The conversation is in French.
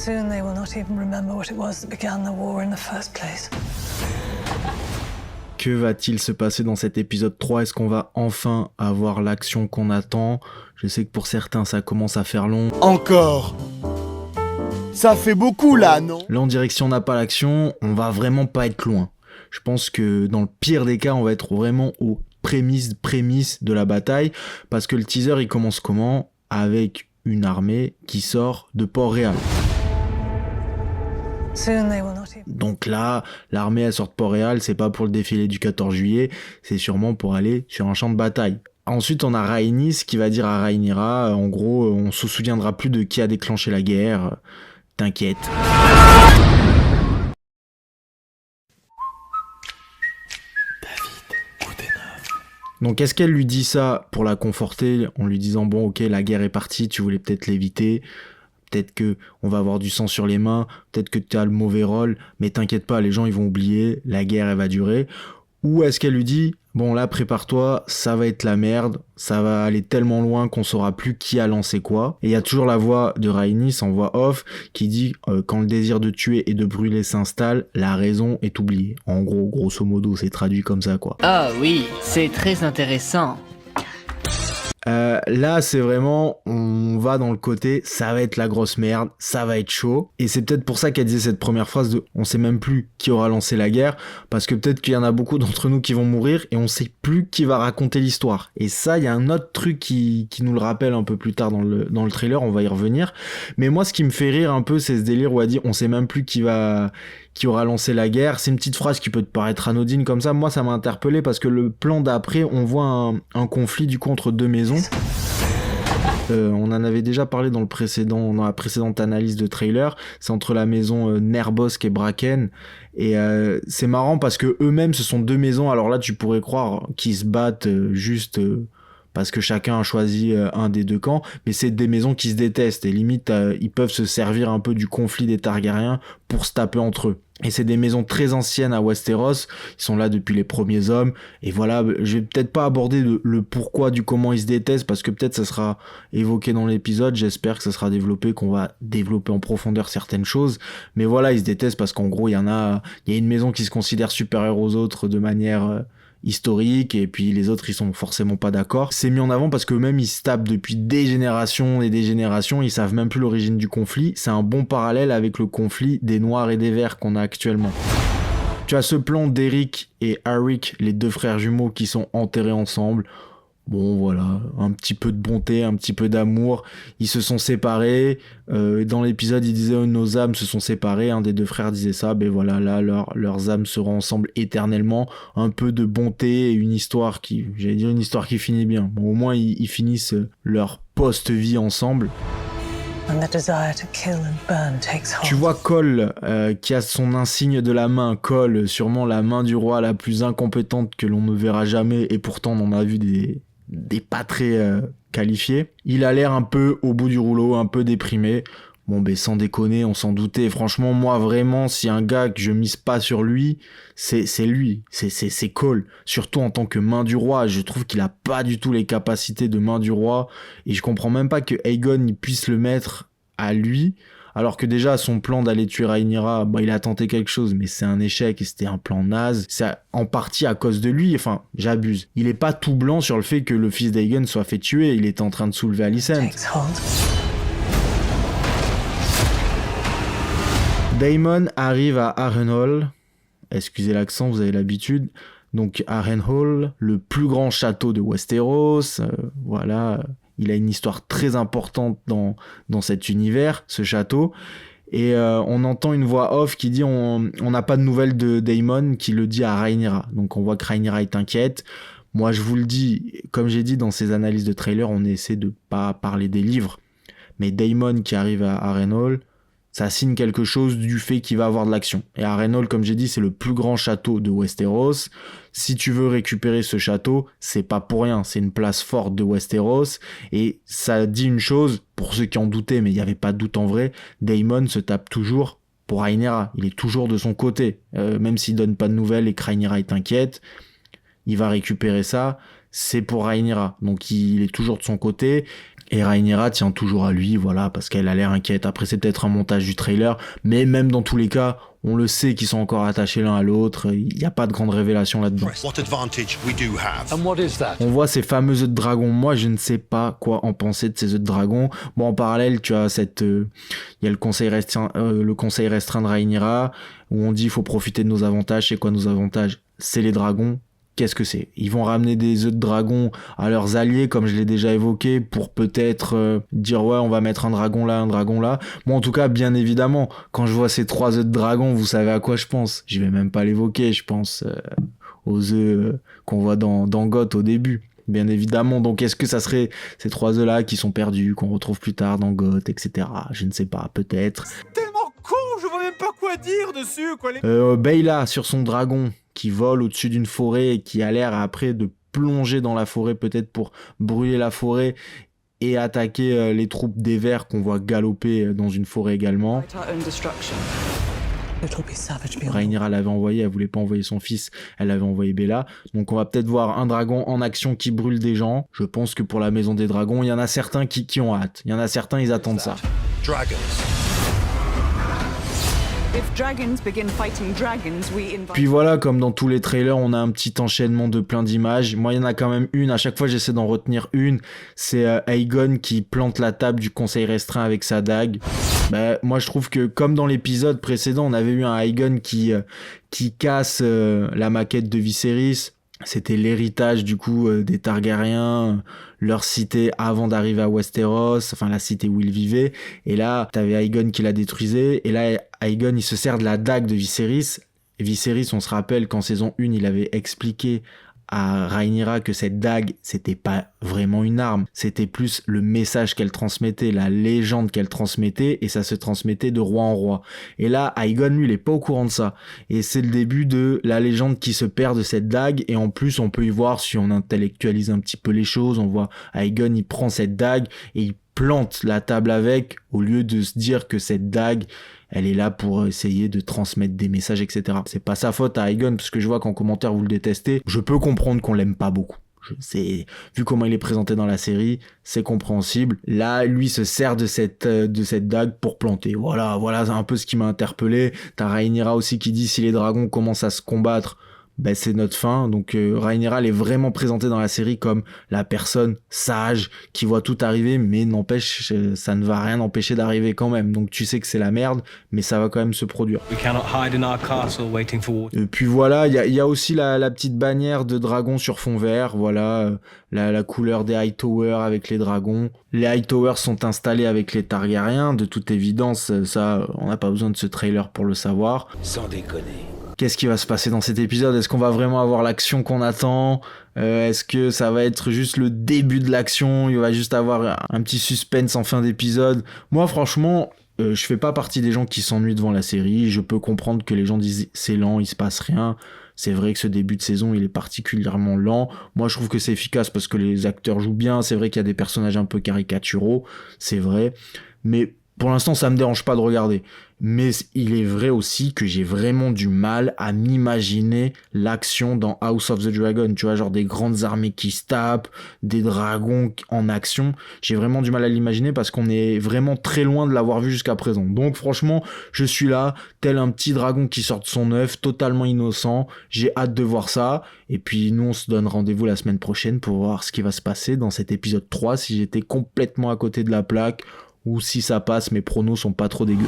Soon they will not even remember what it was that began the war in the first place. Que va-t-il se passer dans cet épisode 3 ? Est-ce qu'on va enfin avoir l'action qu'on attend ? Je sais que pour certains ça commence à faire long. Encore ? Ça fait beaucoup là, non ? Là en direction n'a pas l'action, on va vraiment pas être loin. Je pense que dans le pire des cas, on va être vraiment aux prémices de la bataille, parce que le teaser il commence comment ? Avec une armée qui sort de Port-Réal. Donc là, l'armée elle sort de Port-Réal, c'est pas pour le défilé du 14 juillet, c'est sûrement pour aller sur un champ de bataille. Ensuite, on a Rhaenys qui va dire à Rhaenyra, en gros, on se souviendra plus de qui a déclenché la guerre, t'inquiète. Donc est-ce qu'elle lui dit ça pour la conforter en lui disant bon ok la guerre est partie, tu voulais peut-être l'éviter, peut-être que on va avoir du sang sur les mains, peut-être que tu as le mauvais rôle, mais t'inquiète pas, les gens ils vont oublier, la guerre elle va durer. Ou est-ce qu'elle lui dit bon là prépare-toi, ça va être la merde, ça va aller tellement loin qu'on saura plus qui a lancé quoi. Et il y a toujours la voix de Rhaenys en voix off qui dit quand le désir de tuer et de brûler s'installe, la raison est oubliée. En gros, grosso modo, c'est traduit comme ça quoi. Ah oui, c'est très intéressant. Là c'est vraiment, on va dans le côté, ça va être la grosse merde, ça va être chaud, et c'est peut-être pour ça qu'elle disait cette première phrase de on sait même plus qui aura lancé la guerre, parce que peut-être qu'il y en a beaucoup d'entre nous qui vont mourir et on sait plus qui va raconter l'histoire. Et ça, il y a un autre truc qui nous le rappelle un peu plus tard dans le trailer, on va y revenir, mais moi ce qui me fait rire un peu c'est ce délire où elle dit on sait même plus qui aura lancé la guerre. C'est une petite phrase qui peut te paraître anodine comme ça, moi ça m'a interpellé parce que le plan d'après on voit un conflit du coup entre deux maisons. On en avait déjà parlé dans la précédente analyse de trailer, c'est entre la maison Nerbosk et Bracken, et c'est marrant parce que eux-mêmes ce sont deux maisons, alors là tu pourrais croire qu'ils se battent juste parce que chacun a choisi un des deux camps, mais c'est des maisons qui se détestent et limite ils peuvent se servir un peu du conflit des Targaryens pour se taper entre eux. Et c'est des maisons très anciennes à Westeros, ils sont là depuis les premiers hommes, et voilà, je vais peut-être pas aborder le pourquoi du comment ils se détestent, parce que peut-être ça sera évoqué dans l'épisode, j'espère que ça sera développé, qu'on va développer en profondeur certaines choses, mais voilà, ils se détestent parce qu'en gros, il y a une maison qui se considère supérieure aux autres de manière historique, et puis les autres ils sont forcément pas d'accord. C'est mis en avant parce qu'eux-mêmes ils se tapent depuis des générations et des générations, ils savent même plus l'origine du conflit. C'est un bon parallèle avec le conflit des Noirs et des Verts qu'on a actuellement. Tu as ce plan d'Eric et Arik, les deux frères jumeaux qui sont enterrés ensemble. Bon voilà, un petit peu de bonté, un petit peu d'amour, ils se sont séparés, dans l'épisode ils disaient nos âmes se sont séparées, un des deux frères disait ça, ben voilà, là leurs âmes seront ensemble éternellement, un peu de bonté et une histoire qui finit bien, bon, au moins ils finissent leur post-vie ensemble. Tu vois Cole qui a son insigne de la main, Cole, sûrement la main du roi la plus incompétente que l'on ne verra jamais, et pourtant on en a vu des pas très qualifiés. Il a l'air un peu au bout du rouleau, un peu déprimé. Bon ben sans déconner, on s'en doutait. Franchement, moi vraiment, si un gars que je mise pas sur lui, c'est lui, c'est Cole. Surtout en tant que main du roi, je trouve qu'il a pas du tout les capacités de main du roi, et je comprends même pas que Aegon il puisse le mettre à lui. Alors que déjà, son plan d'aller tuer Rhaenyra, il a tenté quelque chose, mais c'est un échec et c'était un plan naze. C'est en partie à cause de lui, enfin, j'abuse. Il est pas tout blanc sur le fait que le fils d'Aegon soit fait tuer, il était en train de soulever Alicent. Daemon arrive à Harrenhal, excusez l'accent, vous avez l'habitude. Donc Harrenhal, le plus grand château de Westeros, voilà... Il a une histoire très importante dans cet univers, ce château. Et on entend une voix off qui dit on n'a pas de nouvelles de Daemon, qui le dit à Rhaenyra. Donc on voit que Rhaenyra est inquiète. Moi je vous le dis, comme j'ai dit dans ces analyses de trailer, on essaie de pas parler des livres. Mais Daemon qui arrive à Harrenhal, ça signe quelque chose du fait qu'il va avoir de l'action. Et Harrenhal, comme j'ai dit, c'est le plus grand château de Westeros. Si tu veux récupérer ce château, c'est pas pour rien, c'est une place forte de Westeros. Et ça dit une chose, pour ceux qui en doutaient, mais il n'y avait pas de doute en vrai, Daemon se tape toujours pour Rhaenyra. Il est toujours de son côté. Même s'il donne pas de nouvelles et que Rhaenyra est inquiète, il va récupérer ça, c'est pour Rhaenyra. Donc il est toujours de son côté. Et Rhaenyra tient toujours à lui, voilà, parce qu'elle a l'air inquiète. Après, c'est peut-être un montage du trailer, mais même dans tous les cas, on le sait qu'ils sont encore attachés l'un à l'autre. Il n'y a pas de grande révélation là-dedans. What advantage we do have. And what is that? On voit ces fameux œufs de dragon. Moi, je ne sais pas quoi en penser de ces œufs de dragon. Bon, en parallèle, tu as il y a le conseil restreint de Rhaenyra, où on dit il faut profiter de nos avantages. C'est quoi nos avantages? C'est les dragons. Qu'est-ce que c'est? Ils vont ramener des œufs de dragon à leurs alliés, comme je l'ai déjà évoqué, pour peut-être dire ouais, on va mettre un dragon là, un dragon là. Moi, en tout cas, bien évidemment, quand je vois ces 3 œufs de dragon, vous savez à quoi je pense. Je vais même pas l'évoquer, je pense aux œufs qu'on voit dans GOT au début. Bien évidemment, donc est-ce que ça serait ces 3 œufs là qui sont perdus, qu'on retrouve plus tard dans GOT, etc. Je ne sais pas, peut-être. Tellement con, je vois même pas quoi dire dessus, quoi. Baela sur son dragon qui vole au-dessus d'une forêt et qui a l'air après de plonger dans la forêt peut-être pour brûler la forêt et attaquer les troupes des Verts qu'on voit galoper dans une forêt également. It'll be savage beyond. Rhaenyra l'avait envoyé, elle voulait pas envoyer son fils, elle avait envoyé Baela. Donc on va peut-être voir un dragon en action qui brûle des gens. Je pense que pour la Maison des Dragons, il y en a certains qui ont hâte. Il y en a certains, ils attendent ça. Dragons. Puis voilà, comme dans tous les trailers, on a un petit enchaînement de plein d'images. Moi, il y en a quand même une. À chaque fois, j'essaie d'en retenir une. C'est Aegon qui plante la table du conseil restreint avec sa dague. Moi, je trouve que comme dans l'épisode précédent, on avait eu un Aegon qui casse la maquette de Viserys. C'était l'héritage du coup des Targaryens, leur cité avant d'arriver à Westeros, enfin la cité où ils vivaient. Et là, t'avais Aegon qui la détruisait. Et là, Aegon, il se sert de la dague de Viserys. Et Viserys, on se rappelle qu'en saison 1, il avait expliqué à Rhaenyra que cette dague, c'était pas vraiment une arme, c'était plus le message qu'elle transmettait, la légende qu'elle transmettait, et ça se transmettait de roi en roi. Et là, Aegon, lui, il est pas au courant de ça. Et c'est le début de la légende qui se perd de cette dague, et en plus, on peut y voir, si on intellectualise un petit peu les choses, on voit Aegon, il prend cette dague, et il plante la table avec, au lieu de se dire que cette dague, elle est là pour essayer de transmettre des messages, etc. C'est pas sa faute à Aegon, parce que je vois qu'en commentaire vous le détestez. Je peux comprendre qu'on l'aime pas beaucoup. Vu comment il est présenté dans la série, c'est compréhensible. Là, lui se sert de cette dague pour planter. Voilà, c'est un peu ce qui m'a interpellé. T'as Rhaenyra aussi qui dit si les dragons commencent à se combattre, c'est notre fin. Donc Rhaenyra, elle est vraiment présentée dans la série comme la personne sage qui voit tout arriver, mais n'empêche, ça ne va rien empêcher d'arriver quand même. Donc tu sais que c'est la merde, mais ça va quand même se produire. Et puis voilà, il y a aussi la petite bannière de dragon sur fond vert. Voilà, la couleur des Hightower avec les dragons. Les Hightower sont installés avec les Targaryens, de toute évidence. Ça, on n'a pas besoin de ce trailer pour le savoir. Sans déconner. Qu'est-ce qui va se passer dans cet épisode? Est-ce qu'on va vraiment avoir l'action qu'on attend? Est-ce que ça va être juste le début de l'action? Il va juste avoir un petit suspense en fin d'épisode? Moi, franchement, je fais pas partie des gens qui s'ennuient devant la série. Je peux comprendre que les gens disent c'est lent, il se passe rien. C'est vrai que ce début de saison, il est particulièrement lent. Moi, je trouve que c'est efficace parce que les acteurs jouent bien. C'est vrai qu'il y a des personnages un peu caricaturaux. C'est vrai. Mais pour l'instant, ça me dérange pas de regarder. Mais il est vrai aussi que j'ai vraiment du mal à m'imaginer l'action dans House of the Dragon. Tu vois, genre des grandes armées qui se tapent, des dragons en action. J'ai vraiment du mal à l'imaginer parce qu'on est vraiment très loin de l'avoir vu jusqu'à présent. Donc franchement, je suis là, tel un petit dragon qui sort de son œuf, totalement innocent. J'ai hâte de voir ça. Et puis nous, on se donne rendez-vous la semaine prochaine pour voir ce qui va se passer dans cet épisode 3, si j'étais complètement à côté de la plaque ou si ça passe, mes pronos sont pas trop dégueux.